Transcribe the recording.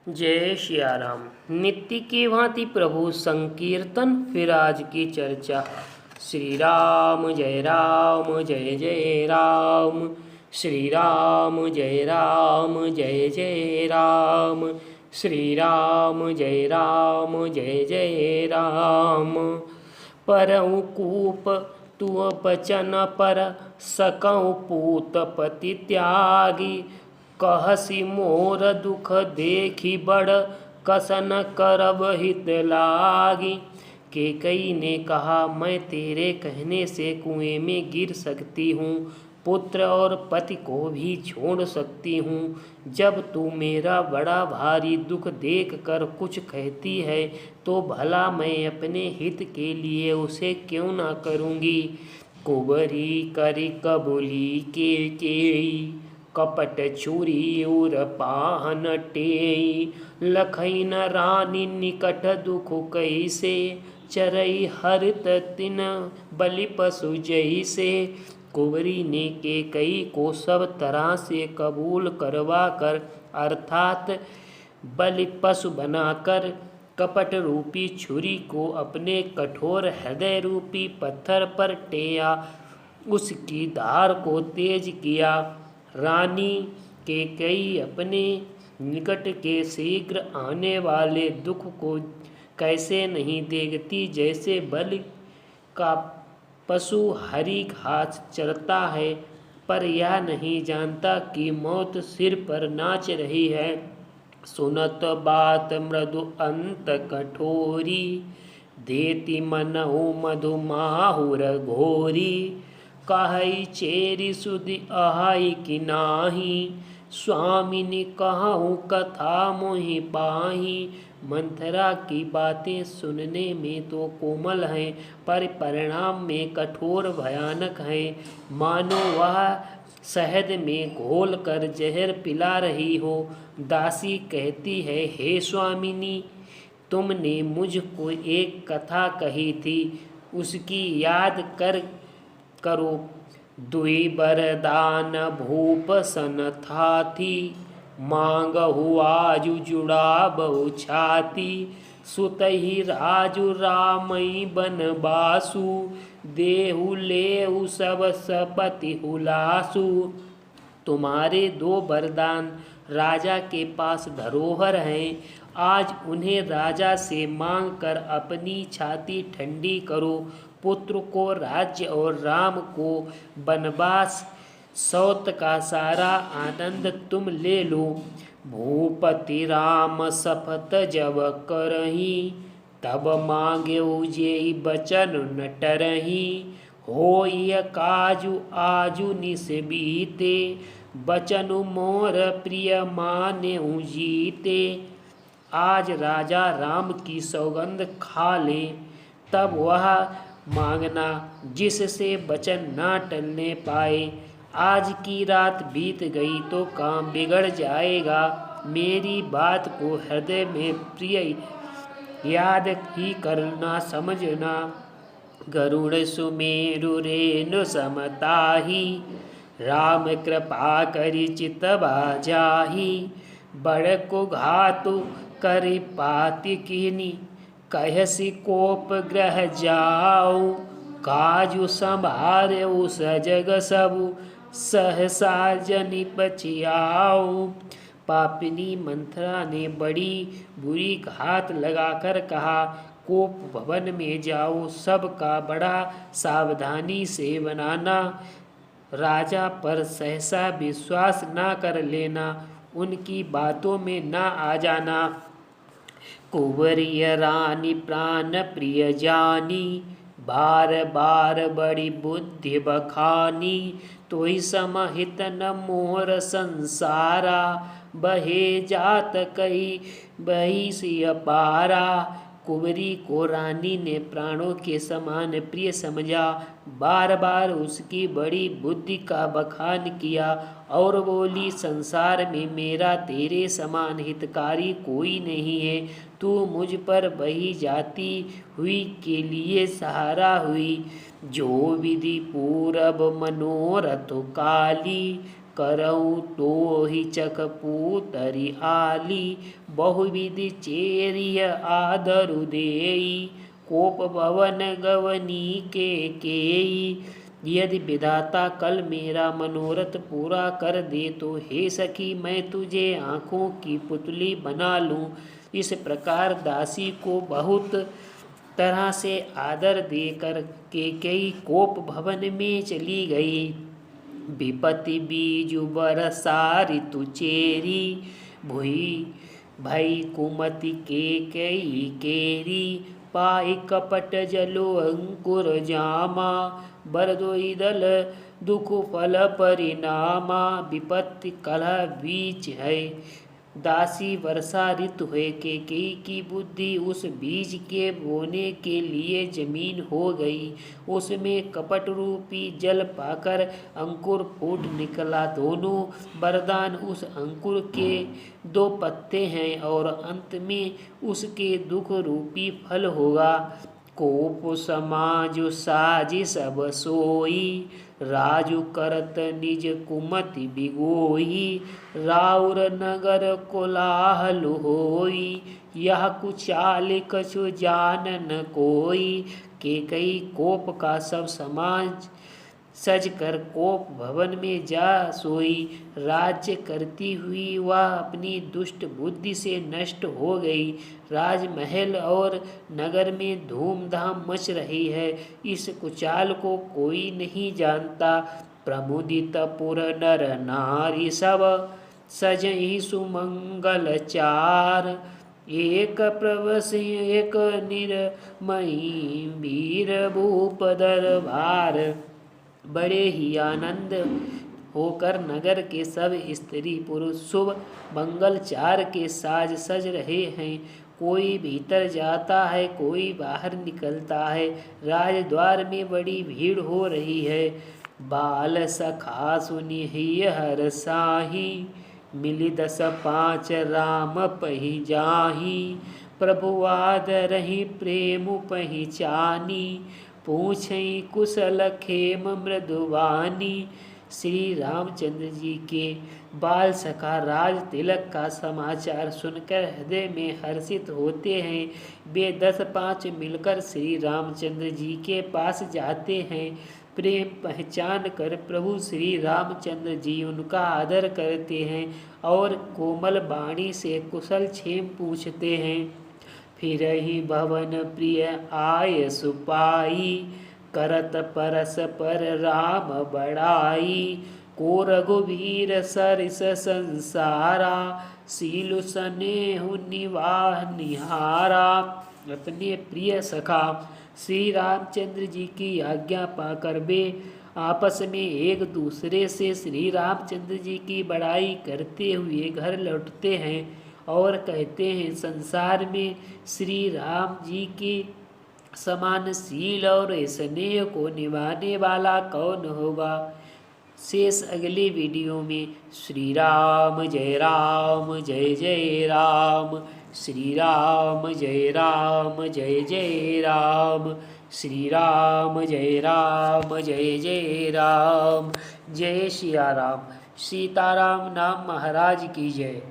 जय सिया राम। नित्य की भांति प्रभु संकीर्तन, फिर आज की चर्चा। श्री राम जय राम जय जय राम। श्री राम जय राम जय जय राम। श्री राम जय राम जय जय राम। परऊ कूप तुअ बचन पर, सकऊँ पूत पति त्यागी। कहसी मोर दुख देखी बड़, कसन करब हित लागी। कैकेयी ने कहा, मैं तेरे कहने से कुएं में गिर सकती हूँ, पुत्र और पति को भी छोड़ सकती हूँ। जब तू मेरा बड़ा भारी दुख देख कर कुछ कहती है, तो भला मैं अपने हित के लिए उसे क्यों ना करूँगी। कुंवरी करि कबूली कैकेयी, कपट छुरी उर पाहन टेई। लखइन रानी निकट दुख कैसे, चरई हरित तिन बलि पशु जैसे। कुंवरी ने कैकेयी को सब तरह से कबूल करवा कर, अर्थात बलि पशु बनाकर, कपट रूपी छुरी को अपने कठोर हृदय रूपी पत्थर पर टेया, उसकी धार को तेज किया। रानी कैकेयी अपने निकट के शीघ्र आने वाले दुख को कैसे नहीं देखती, जैसे बलि का पशु हरी घास चरता है, पर यह नहीं जानता कि मौत सिर पर नाच रही है। सुनत बात मृदु अंत कठोरी, देती मनहु मधु माहुर घोरी। कहई चेरी सुधि अहाई कि नाही, स्वामिनी कहूँ कथा मोहि पाही। मंथरा की बातें सुनने में तो कोमल हैं, पर परिणाम में कठोर भयानक हैं। मानो वह शहद में घोल कर जहर पिला रही हो। दासी कहती है, हे स्वामिनी, तुमने मुझको एक कथा कही थी, उसकी याद करो। दुई बरदान भूप सन थाती, मांगहु आजु जुड़ा बहु छाती। सुतहि राजु रामई बनबासु, देहु लेहु सब सपति हुलासु। तुम्हारे दो वरदान राजा के पास धरोहर हैं, आज उन्हें राजा से मांग कर अपनी छाती ठंडी करो। पुत्र को राज्य और राम को वनवास, सौत का सारा आनंद तुम ले लो। भूपति राम शपथ जब करही, तब मांगे जेई बचन न टरही। होय काजु आजु निस बीते, बचनु मोर प्रिय मानेहु जीते। आज राजा राम की सौगंध खा ले, तब वह मांगना जिससे वचन ना टलने पाए। आज की रात बीत गई तो काम बिगड़ जाएगा। मेरी बात को हृदय में प्रिय याद ही करना समझना। गरुड़ सुमेरु रेणु समताही, राम कृपा करि चितवा जाही। बड़ को घातु करि पाति कीनी, कहसी कोप ग्रह जाऊ। काजु संभार्यउ सजग सबु, सहसा जनि पछियाऊ। पापिनी मंथरा ने बड़ी बुरी घात लगाकर कहा, कोप भवन में जाओ, सबका बड़ा सावधानी से बनाना। राजा पर सहसा विश्वास ना कर लेना, उनकी बातों में ना आ जाना। कुंवरी रानी प्राण प्रिय जानी, बार बार बड़ी बुद्धि बखानी। तोहि समहित न मोर संसारा, बहे जात कही बही सिय पारा। कुंवरी को रानी ने प्राणों के समान प्रिय समझा, बार बार उसकी बड़ी बुद्धि का बखान किया और बोली, संसार में मेरा तेरे समान हितकारी कोई नहीं है। तू मुझ पर बही जाती हुई के लिए सहारा हुई। जो विधि पूरब मनोरथ काली, करऊँ तो ही चकपूतरी आली, बहुविधि चेरिय आदरु देई, कोप भवन गवनी के केई। यदि विधाता कल मेरा मनोरथ पूरा कर दे तो हे सखी मैं तुझे आँखों की पुतली बना लूँ। इस प्रकार दासी को बहुत तरह से आदर देकर केकई कोप भवन में चली गई। विपत्ति बीजु बरसा ऋतु चेरी, भुई भई कुमति केकई केरी, पाई कपट जलो अंकुर जामा, बरदोई दल दुख फल परिणामा। विपत्ति कलह बीज है, दासी वर्षा ऋतु है। केकई की बुद्धि उस बीज के बोने के लिए जमीन हो गई, उसमें कपट रूपी जल पाकर अंकुर फूट निकला। दोनों वरदान उस अंकुर के 2 पत्ते हैं और अंत में उसके दुख रूपी फल होगा। कोप समाजु साजी सब सोई, राजु करत निज कुमति बिगोई, राउर नगर कोलाहल होई, यह कुचाल कछु जानन कोई। केकई कोप का सब समाज सज कर कोप भवन में जा सोई। राज्य करती हुई वह अपनी दुष्ट बुद्धि से नष्ट हो गई। राजमहल और नगर में धूमधाम मच रही है, इस कुचाल को कोई नहीं जानता। प्रमुदित पुर नर नारी सब, सजहि सुमंगल चार, एक प्रवस एक निर्मयी वीर भूप दरबार। बड़े ही आनंद होकर नगर के सब स्त्री पुरुष शुभ मंगलचार के साज सज रहे हैं। कोई भीतर जाता है, कोई बाहर निकलता है। राजद्वार में बड़ी भीड़ हो रही है। बाल सखा सुनि हर साही, मिली 10 5 राम पही जाही, प्रभु आदरहि प्रेम पहिचानी, पूछई कुशल खेम मृदुवानी। श्री रामचंद्र जी के बाल सखा राज तिलक का समाचार सुनकर हृदय में हर्षित होते हैं। वे 10 5 मिलकर श्री रामचंद्र जी के पास जाते हैं। प्रेम पहचान कर प्रभु श्री रामचंद्र जी उनका आदर करते हैं और कोमल वाणी से कुशल क्षेम पूछते हैं। फिर ही भवन प्रिय आय सुपाई, करत परस पर राम बड़ाई, को रघुवीर सरिस संसारा, सीलु स्नेहु निवाह निहारा। अपने प्रिय सखा श्री रामचंद्र जी की आज्ञा पाकर वे आपस में एक दूसरे से श्री रामचंद्र जी की बड़ाई करते हुए घर लौटते हैं और कहते हैं, संसार में श्री राम जी के समान शील और स्नेह को निभाने वाला कौन होगा। शेष अगले वीडियो में। श्री राम जय जय राम, श्री राम जय जय राम, श्री राम जय जय राम। जय सिया राम। सीताराम नाम महाराज की जय।